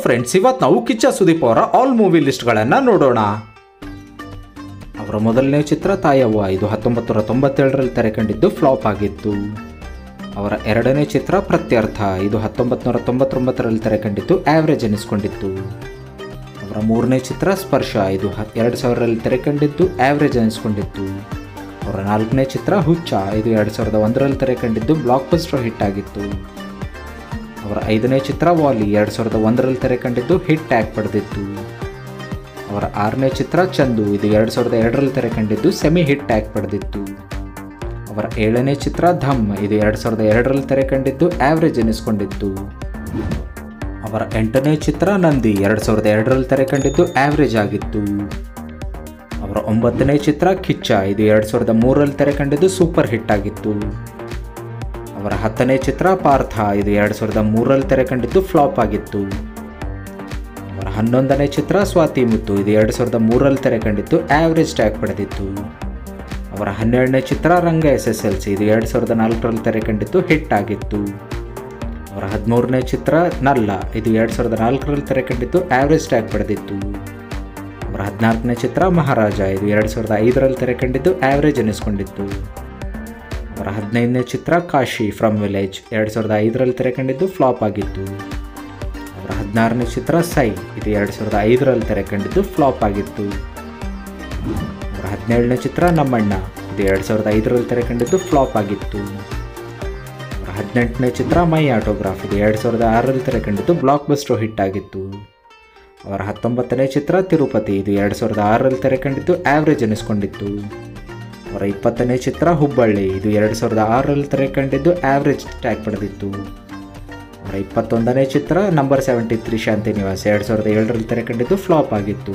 Friends, ಇವತ್ತು ನಾವು ಕಿಚ್ಚ ಸುದೀಪ್ ಅವರ ಆಲ್ ಮೂವಿ ಲಿಸ್ಟ್ಗಳನ್ನು ನೋಡೋಣ. ಅವರ ಮೊದಲನೇ ಚಿತ್ರ ತಾಯವ್ವ, ಇದು 1997ರಲ್ಲಿ ತೆರೆ ಕಂಡಿದ್ದು ಫ್ಲಾಪ್ ಆಗಿತ್ತು. ಅವರ ಎರಡನೇ ಚಿತ್ರ ಪ್ರತ್ಯರ್ಥ, ಇದು 1999ರಲ್ಲಿ ತೆರೆ ಕಂಡಿದ್ದು ಆವ್ರೇಜ್ ಎನಿಸ್ಕೊಂಡಿತ್ತು. ಅವರ ಮೂರನೇ ಚಿತ್ರ ಸ್ಪರ್ಶ, ಇದು 2000ರಲ್ಲಿ ತೆರೆ ಕಂಡಿದ್ದು ಆವ್ರೇಜ್ ಎನಿಸ್ಕೊಂಡಿತ್ತು. ಅವರ ನಾಲ್ಕನೇ ಚಿತ್ರ ಹುಚ್ಚ, ಇದು 2001ರಲ್ಲಿ ತೆರೆ ಕಂಡಿದ್ದು ಬ್ಲಾಕ್ ಬಸ್ಟರ್ ಹಿಟ್ ಆಗಿತ್ತು. ಅವರ ಐದನೇ ಚಿತ್ರ ವಾಲಿ, 2001ರಲ್ಲಿ ತೆರೆ ಕಂಡಿದ್ದು ಹಿಟ್ ಟ್ಯಾಗ್ ಪಡೆದಿತ್ತು. ಅವರ ಆರನೇ ಚಿತ್ರ ಚಂದು, ಇದು 2002ರಲ್ಲಿ ತೆರೆ ಕಂಡಿದ್ದು ಸೆಮಿ ಹಿಟ್ ಟ್ಯಾಗ್ ಪಡೆದಿತ್ತು. ಅವರ ಏಳನೇ ಚಿತ್ರ ಧಮ್, ಇದು 2002ರಲ್ಲಿ ತೆರೆ ಕಂಡಿದ್ದು ಆವ್ರೇಜ್ ಎನಿಸ್ಕೊಂಡಿತ್ತು. ಅವರ ಎಂಟನೇ ಚಿತ್ರ ನಂದಿ, 2002ರಲ್ಲಿ ತೆರೆ ಕಂಡಿದ್ದು ಆವ್ರೇಜ್ ಆಗಿತ್ತು. ಅವರ ಒಂಬತ್ತನೇ ಚಿತ್ರ ಕಿಚ್ಚ, ಇದು 2003ರಲ್ಲಿ ತೆರೆ ಕಂಡಿದ್ದು ಸೂಪರ್ ಹಿಟ್ ಆಗಿತ್ತು. ಅವರ ಹತ್ತನೇ ಚಿತ್ರ ಪಾರ್ಥ, ಇದು 2003ರಲ್ಲಿ ತೆರೆ ಕಂಡಿದ್ದು ಫ್ಲಾಪ್ ಆಗಿತ್ತು. ಅವರ 11ನೇ ಚಿತ್ರ ಸ್ವಾತಿ ಮುತ್ತು, ಇದು 2003ರಲ್ಲಿ ತೆರೆ ಕಂಡಿದ್ದು ಆವ್ರೇಜ್ ಟ್ಯಾಗ್ ಪಡೆದಿತ್ತು. ಅವರ 12ನೇ ಚಿತ್ರ ರಂಗ SSLC, ಇದು 2004ರಲ್ಲಿ ತೆರೆ ಕಂಡಿದ್ದು ಹಿಟ್ ಆಗಿತ್ತು. ಅವರ 13ನೇ ಚಿತ್ರ ನಲ್ಲ, ಇದು 2004ರಲ್ಲಿ ತೆರೆ ಕಂಡಿದ್ದು ಆವ್ರೇಜ್ ಟ್ಯಾಗ್ ಪಡೆದಿತ್ತು. ಅವರ 14ನೇ ಚಿತ್ರ ಮಹಾರಾಜ, ಇದು 2005ರಲ್ಲಿ ತೆರೆ ಕಂಡಿದ್ದು ಆವ್ರೇಜ್ ಎನಿಸ್ಕೊಂಡಿತ್ತು. ಅವರ 15ನೇ ಚಿತ್ರ ಕಾಶಿ ಫ್ರಮ್ ವಿಲೇಜ್, 2005ರಲ್ಲಿ ತೆರೆ ಕಂಡಿದ್ದು ಫ್ಲಾಪ್ ಆಗಿತ್ತು. ಅವರ 16ನೇ ಚಿತ್ರ ಸೈ, ಇದು 2005ರಲ್ಲಿ ತೆರೆ ಕಂಡಿದ್ದು ಫ್ಲಾಪ್ ಆಗಿತ್ತು. ಅವರ 17ನೇ ಚಿತ್ರ ನಮ್ಮಣ್ಣ, ಇದು 2005ರಲ್ಲಿ ತೆರೆ ಕಂಡಿದ್ದು ಫ್ಲಾಪ್ ಆಗಿತ್ತು. ಅವರ 18ನೇ ಚಿತ್ರ ಮೈ ಆಟೋಗ್ರಾಫ್, ಇದು 2006ರಲ್ಲಿ ತೆರೆ ಕಂಡಿದ್ದು ಬ್ಲಾಕ್ ಬಸ್ಟರ್ ಹಿಟ್ ಆಗಿತ್ತು. ಅವರ 19ನೇ ಚಿತ್ರ ತಿರುಪತಿ, ಇದು 2006ರಲ್ಲಿ ತೆರೆ ಕಂಡಿದ್ದು ಆವ್ರೇಜ್ ಎನಿಸ್ಕೊಂಡಿತ್ತು. ಅವರ 20ನೇ ಚಿತ್ರ ಹುಬ್ಬಳ್ಳಿ, ಇದು 2006ರಲ್ಲಿ ತೆರೆ ಕಂಡಿದ್ದು ಆವ್ರೇಜ್ ಟ್ಯಾಗ್ ಪಡೆದಿತ್ತು. ಅವರ 21ನೇ ಚಿತ್ರ ನಂಬರ್ 73 ಶಾಂತಿ ನಿವಾಸ್, 2007ರಲ್ಲಿ ತೆರೆ ಕಂಡಿದ್ದು ಫ್ಲಾಪ್ ಆಗಿತ್ತು.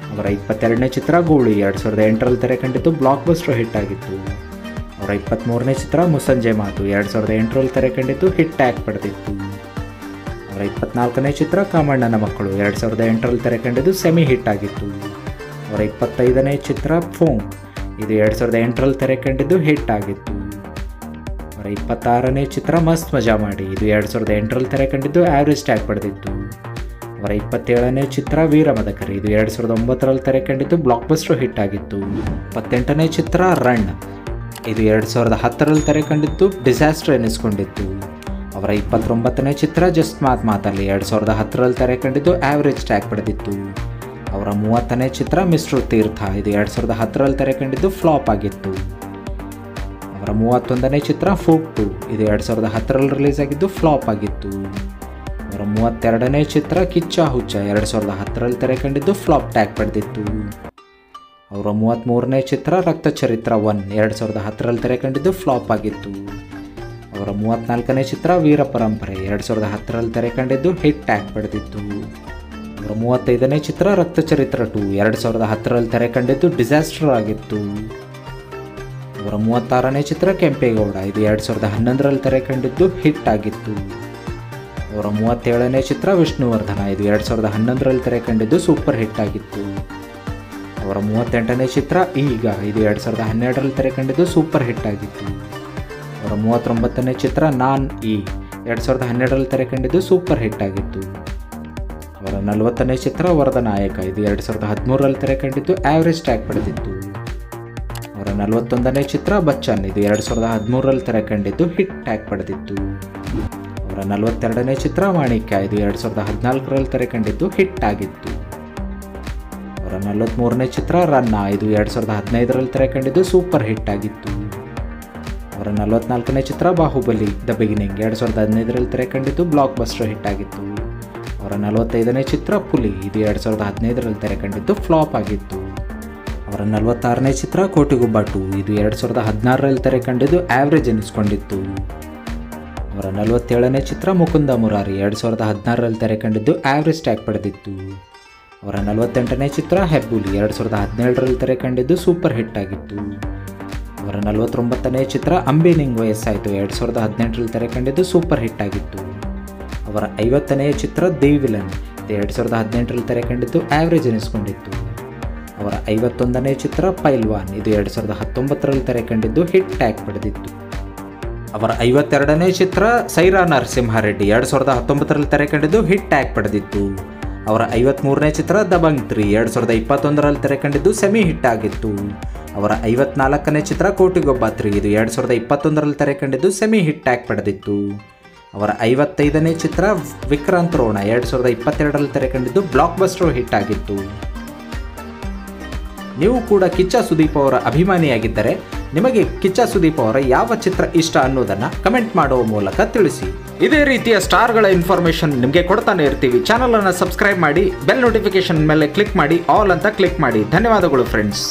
ಅವರ 22ನೇ ಚಿತ್ರ ಗೂಳಿ, 2008ರಲ್ಲಿ ತೆರೆ ಕಂಡಿದ್ದು ಬ್ಲಾಕ್ ಬಸ್ಟರ್ ಹಿಟ್ ಆಗಿತ್ತು. ಅವರ 23ನೇ ಚಿತ್ರ ಮುಸ್ಸಂಜೆ ಮಾತು, 2008ರಲ್ಲಿ ತೆರೆ ಕಂಡಿದ್ದು ಹಿಟ್ ಟ್ಯಾಗ್ ಪಡೆದಿತ್ತು. ಅವರ 24ನೇ ಚಿತ್ರ ಕಾಮಣ್ಣನ ಮಕ್ಕಳು, 2008ರಲ್ಲಿ ತೆರೆ ಕಂಡಿದ್ದು ಸೆಮಿ ಹಿಟ್ ಆಗಿತ್ತು. ಅವರ 25ನೇ ಚಿತ್ರ ಫೋಂಗ್, ಇದು 2008ರಲ್ಲಿ ತೆರೆ ಕಂಡಿದ್ದು ಹಿಟ್ ಆಗಿತ್ತು. ಅವರ 26ನೇ ಚಿತ್ರ ಮಸ್ತ್ ಮಜಾ ಮಾಡಿ, ಇದು 2008ರಲ್ಲಿ ತೆರೆ ಕಂಡಿದ್ದು ಆವ್ರೇಜ್ ಟ್ಯಾಗ್ ಪಡೆದಿತ್ತು. ಅವರ 27ನೇ ಚಿತ್ರ ವೀರ ಮದಕರಿ, ಇದು 2009ರಲ್ಲಿ ತೆರೆ ಕಂಡಿದ್ದು ಬ್ಲಾಕ್ ಬಸ್ಟರ್ ಹಿಟ್ ಆಗಿತ್ತು. 28ನೇ ಚಿತ್ರ ರನ್, ಇದು 2010ರಲ್ಲಿ ತೆರೆ ಕಂಡಿದ್ದು ಡಿಸಾಸ್ಟರ್ ಎನಿಸ್ಕೊಂಡಿತ್ತು. ಅವರ 29ನೇ ಚಿತ್ರ ಜಸ್ಟ್ ಮಾತಲ್ಲಿ, 2010ರಲ್ಲಿ ತೆರೆ ಕಂಡಿದ್ದು ಆವ್ರೇಜ್ ಟ್ಯಾಗ್ ಪಡೆದಿತ್ತು. ಅವರ 30ನೇ ಚಿತ್ರ ಮಿಸ್ಟರ್ ತೀರ್ಥ, ಇದು 2010ರಲ್ಲಿ ತೆರೆ ಕಂಡಿದ್ದು ಫ್ಲಾಪ್ ಆಗಿತ್ತು. ಅವರ 31ನೇ ಚಿತ್ರ ಫೂಕ್ 2, ಇದು 2010ರಲ್ಲಿ ರಿಲೀಸ್ ಆಗಿದ್ದು ಫ್ಲಾಪ್ ಆಗಿತ್ತು. ಅವರ 32ನೇ ಚಿತ್ರ ಕಿಚ್ಚ ಹುಚ್ಚ, 2010ರಲ್ಲಿ ತೆರೆ ಕಂಡಿದ್ದು ಫ್ಲಾಪ್ ಟ್ಯಾಗ್ ಪಡೆದಿತ್ತು. ಅವರ 33ನೇ ಚಿತ್ರ ರಕ್ತ ಚರಿತ್ರ 1, 2010ರಲ್ಲಿ ತೆರೆ ಕಂಡಿದ್ದು ಫ್ಲಾಪ್ ಆಗಿತ್ತು. ಅವರ 34ನೇ ಚಿತ್ರ ವೀರ ಪರಂಪರೆ, 2010ರಲ್ಲಿ ತೆರೆ ಕಂಡಿದ್ದು ಹಿಟ್ ಟ್ಯಾಗ್ ಪಡೆದಿತ್ತು. ಅವರ 35ನೇ ಚಿತ್ರ ರಕ್ತ ಚರಿತ್ರ 2, 2010ರಲ್ಲಿ ತೆರೆ ಕಂಡಿದ್ದು ಡಿಸಾಸ್ಟರ್ ಆಗಿತ್ತು. ಅವರ 36ನೇ ಚಿತ್ರ ಕೆಂಪೇಗೌಡ, ಇದು 2011ರಲ್ಲಿ ತೆರೆ ಕಂಡಿದ್ದು ಹಿಟ್ ಆಗಿತ್ತು. ಅವರ 37ನೇ ಚಿತ್ರ ವಿಷ್ಣುವರ್ಧನ, ಇದು 2011ರಲ್ಲಿ ತೆರೆ ಕಂಡಿದ್ದು ಸೂಪರ್ ಹಿಟ್ ಆಗಿತ್ತು. ಅವರ 38ನೇ ಚಿತ್ರ ಈಗ, ಇದು 2012ರಲ್ಲಿ ತೆರೆ ಕಂಡಿದ್ದು ಸೂಪರ್ ಹಿಟ್ ಆಗಿತ್ತು. ಅವರ 39ನೇ ಚಿತ್ರ ನಾನ್ 2012ರಲ್ಲಿ ತೆರೆ ಕಂಡಿದ್ದು ಸೂಪರ್ ಹಿಟ್ ಆಗಿತ್ತು. ಅವರ 40ನೇ ಚಿತ್ರ ವರದ ನಾಯಕ, ಇದು 2013ರಲ್ಲಿ ತೆರೆ ಕಂಡಿದ್ದು ಆವ್ರೇಜ್ ಟ್ಯಾಗ್ ಪಡೆದಿತ್ತು. ಅವರ 41ನೇ ಚಿತ್ರ ಬಚ್ಚನ್, ಇದು 2013ರಲ್ಲಿ ತೆರೆ ಕಂಡಿದ್ದು ಹಿಟ್ ಟ್ಯಾಗ್ ಪಡೆದಿತ್ತು. ಅವರ 42ನೇ ಚಿತ್ರ ಮಾಣಿಕ್ಯ, ಇದು 2014ರಲ್ಲಿ ತೆರೆ ಕಂಡಿದ್ದು ಹಿಟ್ ಆಗಿತ್ತು. ಅವರ 43ನೇ ಚಿತ್ರ ರನ್ನ, ಇದು 2015ರಲ್ಲಿ ತೆರೆ ಕಂಡಿದ್ದು ಸೂಪರ್ ಹಿಟ್ ಆಗಿತ್ತು. ಅವರ 44ನೇ ಚಿತ್ರ ಬಾಹುಬಲಿ ದ ಬಿಗಿನಿಂಗ್, 2015ರಲ್ಲಿ ತೆರೆ ಕಂಡಿದ್ದು ಬ್ಲಾಕ್ ಬಸ್ಟರ್ ಹಿಟ್ ಆಗಿತ್ತು. ಅವರ 45ನೇ ಚಿತ್ರ ಪುಲಿ, ಇದು 2015ರಲ್ಲಿ ತೆರೆ ಕಂಡಿದ್ದು ಫ್ಲಾಪ್ ಆಗಿತ್ತು. ಅವರ 46ನೇ ಚಿತ್ರ ಕೋಟಿಗುಬ್ಬ 2, ಇದು 2016ರಲ್ಲಿ ತೆರೆ ಕಂಡಿದ್ದು ಆವ್ರೇಜ್ ಎನಿಸ್ಕೊಂಡಿತ್ತು. ಅವರ 47ನೇ ಚಿತ್ರ ಮುಕುಂದ ಮುರಾರಿ, 2016ರಲ್ಲಿ ತೆರೆ ಕಂಡಿದ್ದು ಆವ್ರೇಜ್ ಟ್ಯಾಗ್ ಪಡೆದಿತ್ತು. ಅವರ 48ನೇ ಚಿತ್ರ ಹೆಬ್ಬುಲಿ, 2017ರಲ್ಲಿ ತೆರೆ ಕಂಡಿದ್ದು ಸೂಪರ್ ಹಿಟ್ ಆಗಿತ್ತು. ಅವರ 49ನೇ ಚಿತ್ರ ಅಂಬಿ ನಿಂಗ್ ವಯಸ್ಸಾಯಿತು, 2018ರಲ್ಲಿ ತೆರೆ ಕಂಡಿದ್ದು ಸೂಪರ್ ಹಿಟ್ ಆಗಿತ್ತು. ಅವರ 50ನೇ ಚಿತ್ರ ದಿ ವಿಲನ್, 2018ರಲ್ಲಿ ತೆರೆ ಕಂಡಿದ್ದು ಆವ್ರೇಜ್ ಎನಿಸ್ಕೊಂಡಿತ್ತು. ಅವರ 51ನೇ ಚಿತ್ರ ಪೈಲ್ವಾನ್, ಇದು 2019ರಲ್ಲಿ ತೆರೆ ಕಂಡಿದ್ದು ಹಿಟ್ ಟ್ಯಾಗ್ ಪಡೆದಿತ್ತು. ಅವರ 52ನೇ ಚಿತ್ರ ಸೈರಾ ನರಸಿಂಹಾರೆಡ್ಡಿ 2019ರಲ್ಲಿ ತೆರೆ ಕಂಡಿದ್ದು ಹಿಟ್ ಟ್ಯಾಗ್ ಪಡೆದಿತ್ತು. ಅವರ 53ನೇ ಚಿತ್ರ ದಬಂಗ್ 3 2021ರಲ್ಲಿ ತೆರೆ ಕಂಡಿದ್ದು ಸೆಮಿ ಹಿಟ್ ಆಗಿತ್ತು. ಅವರ 54ನೇ ಚಿತ್ರ ಕೋಟಿಗೊಬ್ಬ 3 ಇದು 2021ರಲ್ಲಿ ತೆರೆ ಕಂಡಿದ್ದು ಸೆಮಿ ಹಿಟ್ ಟ್ಯಾಗ್ ಪಡೆದಿತ್ತು. ಅವರ 55ನೇ ಚಿತ್ರ ವಿಕ್ರಾಂತ್ ರೋಣ 2022ರಲ್ಲಿ ತೆರೆ ಕಂಡಿದ್ದು ಬ್ಲಾಕ್ ಬಸ್ಟರ್ ಹಿಟ್ ಆಗಿತ್ತು. ನೀವು ಕೂಡ ಕಿಚ್ಚ ಸುದೀಪ್ ಅವರ ಅಭಿಮಾನಿಯಾಗಿದ್ದರೆ ನಿಮಗೆ ಕಿಚ್ಚ ಸುದೀಪ್ ಅವರ ಯಾವ ಚಿತ್ರ ಇಷ್ಟ ಅನ್ನೋದನ್ನು ಕಮೆಂಟ್ ಮಾಡುವ ಮೂಲಕ ತಿಳಿಸಿ. ಇದೇ ರೀತಿಯ ಸ್ಟಾರ್ಗಳ ಇನ್ಫಾರ್ಮೇಷನ್ ನಿಮಗೆ ಕೊಡ್ತಾನೆ ಇರ್ತೀವಿ. ಚಾನಲನ್ನು ಸಬ್ಸ್ಕ್ರೈಬ್ ಮಾಡಿ, ಬೆಲ್ ನೋಟಿಫಿಕೇಶನ್ ಮೇಲೆ ಕ್ಲಿಕ್ ಮಾಡಿ, ಆಲ್ ಅಂತ ಕ್ಲಿಕ್ ಮಾಡಿ. ಧನ್ಯವಾದಗಳು ಫ್ರೆಂಡ್ಸ್.